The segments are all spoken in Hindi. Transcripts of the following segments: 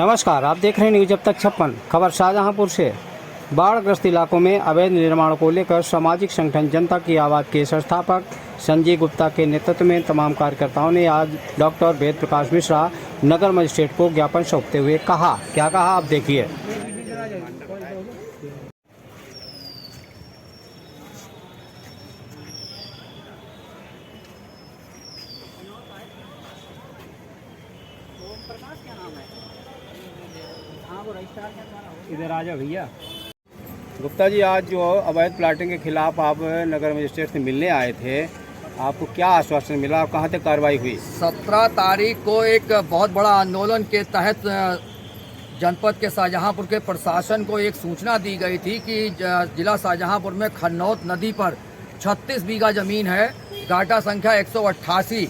नमस्कार, आप देख रहे हैं न्यूज अब तक 56। खबर शाहजहांपुर से। बाढ़ग्रस्त इलाकों में अवैध निर्माण को लेकर सामाजिक संगठन जनता की आवाज़ के संस्थापक संजय गुप्ता के नेतृत्व में तमाम कार्यकर्ताओं ने आज डॉक्टर वेद प्रकाश मिश्रा नगर मजिस्ट्रेट को ज्ञापन सौंपते हुए कहा। क्या कहा, आप देखिए। इधर आ जाओ भैया। गुप्ता जी, आज जो अवैध प्लाटिंग के खिलाफ आप नगर मजिस्ट्रेट से मिलने आए थे, आपको क्या आश्वासन मिला, कहाँ तक कार्रवाई हुई? 17 तारीख को एक बहुत बड़ा आंदोलन के तहत जनपद के शाहजहांपुर के प्रशासन को एक सूचना दी गई थी कि जिला शाहजहांपुर में खन्नौत नदी पर 36 बीघा जमीन है, गाटा संख्या 188।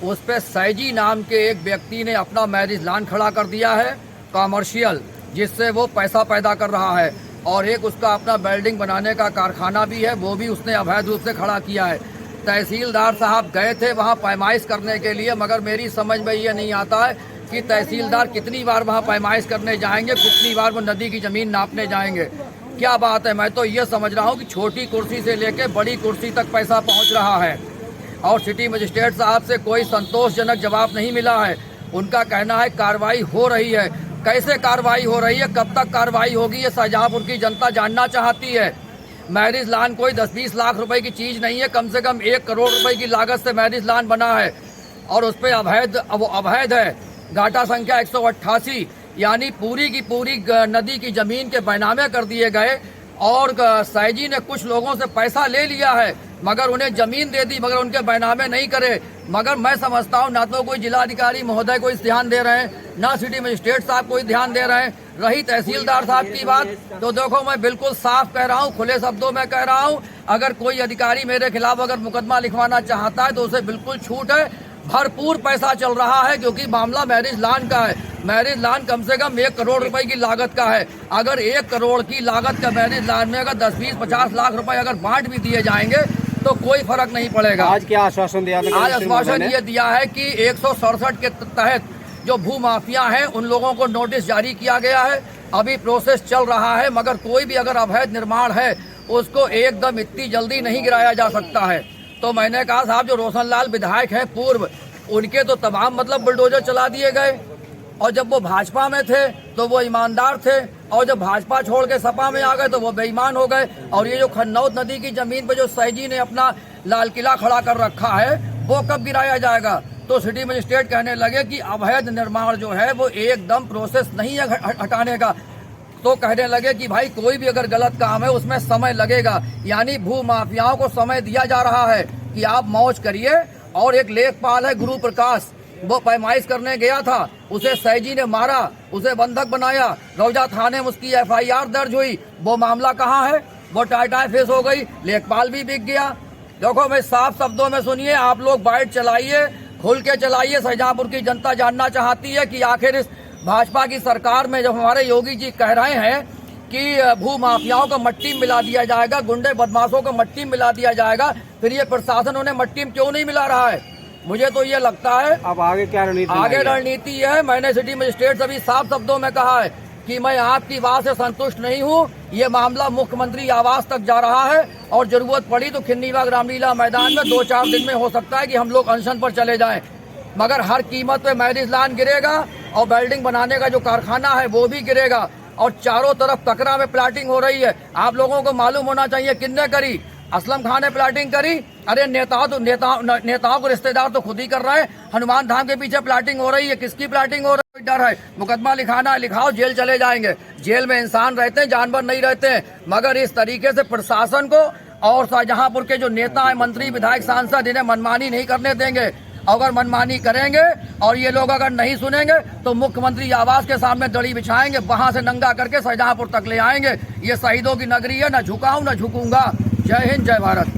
उस पर सैजी नाम के एक व्यक्ति ने अपना मैरिज लॉन खड़ा कर दिया है कॉमर्शियल, जिससे वो पैसा पैदा कर रहा है, और एक उसका अपना बिल्डिंग बनाने का कारखाना भी है, वो भी उसने अवैध रूप से खड़ा किया है। तहसीलदार साहब गए थे वहाँ पैमाइश करने के लिए, मगर मेरी समझ में ये नहीं आता है कि तहसीलदार कितनी बार वहाँ पैमाइश करने जाएंगे, कितनी बार वो नदी की ज़मीन नापने जाएंगे। क्या बात है, मैं तो ये समझ रहा हूँ कि छोटी कुर्सी से लेके बड़ी कुर्सी तक पैसा पहुँच रहा है, और सिटी मजिस्ट्रेट साहब से कोई संतोषजनक जवाब नहीं मिला है। उनका कहना है कार्रवाई हो रही है। कैसे कार्रवाई हो रही है, कब तक कार्रवाई होगी, ये शाहजहांपुर की जनता जानना चाहती है। मैरिज लॉन कोई 10-20 लाख रुपए की चीज़ नहीं है, कम से कम 1 करोड़ रुपए की लागत से मैरिज लॉन बना है, और उस पर अवैध है। घाटा संख्या 188, यानी पूरी की पूरी नदी की ज़मीन के बैनामे कर दिए गए, और सैजी ने कुछ लोगों से पैसा ले लिया है, मगर उन्हें ज़मीन दे दी, मगर उनके बैनामे नहीं करे। मगर मैं समझता हूँ ना तो कोई जिलाधिकारी महोदय कोई ध्यान दे रहे हैं, ना सिटी मजिस्ट्रेट साहब कोई ध्यान दे रहे हैं। रही तहसीलदार साहब की बात, तो देखो मैं बिल्कुल साफ कह रहा हूँ, खुले शब्दों में कह रहा हूँ, अगर कोई अधिकारी मेरे खिलाफ अगर मुकदमा लिखवाना चाहता है तो उसे बिल्कुल छूट है। भरपूर पैसा चल रहा है, क्योंकि मामला मैरिज लॉन का है। मैरिज लॉन कम से कम 1 करोड़ रुपए की लागत का है। अगर 1 करोड़ की लागत का मैरिज लॉन में अगर 10-20-50 लाख रुपए अगर बांट भी दिए जाएंगे तो कोई फर्क नहीं पड़ेगा। आज क्या आश्वासन दिया? आज आश्वासन ये दिया है कि 167 के तहत जो भू माफिया हैं उन लोगों को नोटिस जारी किया गया है, अभी प्रोसेस चल रहा है, मगर कोई भी अगर अवैध निर्माण है उसको एकदम इतनी जल्दी नहीं गिराया जा सकता है। तो मैंने कहा साहब, जो रोशनलाल विधायक हैं पूर्व, उनके तो तमाम बुलडोजर चला दिए गए, और जब वो भाजपा में थे तो वो ईमानदार थे, और जब भाजपा छोड़ के सपा में आ गए तो वो बेईमान हो गए। और ये जो खन्नौत नदी की जमीन पे जो सैजी ने अपना लाल किला खड़ा कर रखा है, वो कब गिराया जाएगा? तो सिटी मजिस्ट्रेट कहने लगे कि अवैध निर्माण जो है वो एकदम प्रोसेस नहीं है हटाने का। तो कहने लगे कि भाई कोई भी अगर गलत काम है उसमें समय लगेगा, यानी भू माफियाओं को समय दिया जा रहा है कि आप मौज करिए। और एक लेखपाल है गुरु प्रकाश, वो पैमाइश करने गया था, उसे सैजी ने मारा, उसे बंधक बनाया, रौजा थाने में उसकी FIR दर्ज हुई। वो मामला कहाँ है? वो टाई फेस हो गई, लेखपाल भी बिक गया। देखो, मैं साफ शब्दों में सुनिए, आप लोग बाइट चलाइए, खुल के चलाइए। शाहजहांपुर की जनता जानना चाहती है कि आखिर इस भाजपा की सरकार में जब हमारे योगी जी कह रहे हैं कि भू माफियाओं को मट्टी में मिला दिया जाएगा, गुंडे बदमाशों को मट्टी में मिला दिया जाएगा, फिर ये प्रशासन उन्हें मट्टी में क्यों नहीं मिला रहा है? मुझे तो ये लगता है अब आगे क्या रणनीति? आगे रणनीति है, मैंने सिटी मजिस्ट्रेट से भी साफ शब्दों में कहा है कि मैं आपकी बात से संतुष्ट नहीं हूँ। ये मामला मुख्यमंत्री आवास तक जा रहा है, और जरूरत पड़ी तो खिन्नीबाग रामलीला मैदान में 2-4 दिन में हो सकता है कि हम लोग अनशन पर चले जाएं, मगर हर कीमत पे मैरिज लॉन गिरेगा, और बिल्डिंग बनाने का जो कारखाना है वो भी गिरेगा, और चारों तरफ ककरा में प्लाटिंग हो रही है। आप लोगों को मालूम होना चाहिए किसने करी। असलम खान ने प्लाटिंग करी। अरे नेताओं को रिश्तेदार तो खुद ही कर रहे हैं। हनुमान धाम के पीछे प्लाटिंग हो रही है, किसकी प्लाटिंग हो रही है? डर है, मुकदमा लिखाना है, लिखाओ, जेल चले जाएंगे। जेल में इंसान रहते हैं, जानवर नहीं रहते हैं। मगर इस तरीके से प्रशासन को और शाहजहांपुर के जो नेता है, मंत्री, विधायक, सांसद, इन्हें मनमानी नहीं करने देंगे। अगर मनमानी करेंगे और ये लोग अगर नहीं सुनेंगे तो मुख्यमंत्री आवास के सामने दड़ी बिछाएंगे, वहां से नंगा करके शाहजहांपुर तक ले आएंगे। ये शहीदों की नगरी है, न झुका हूं न झुकूंगा। जय हिंद, जय भारत।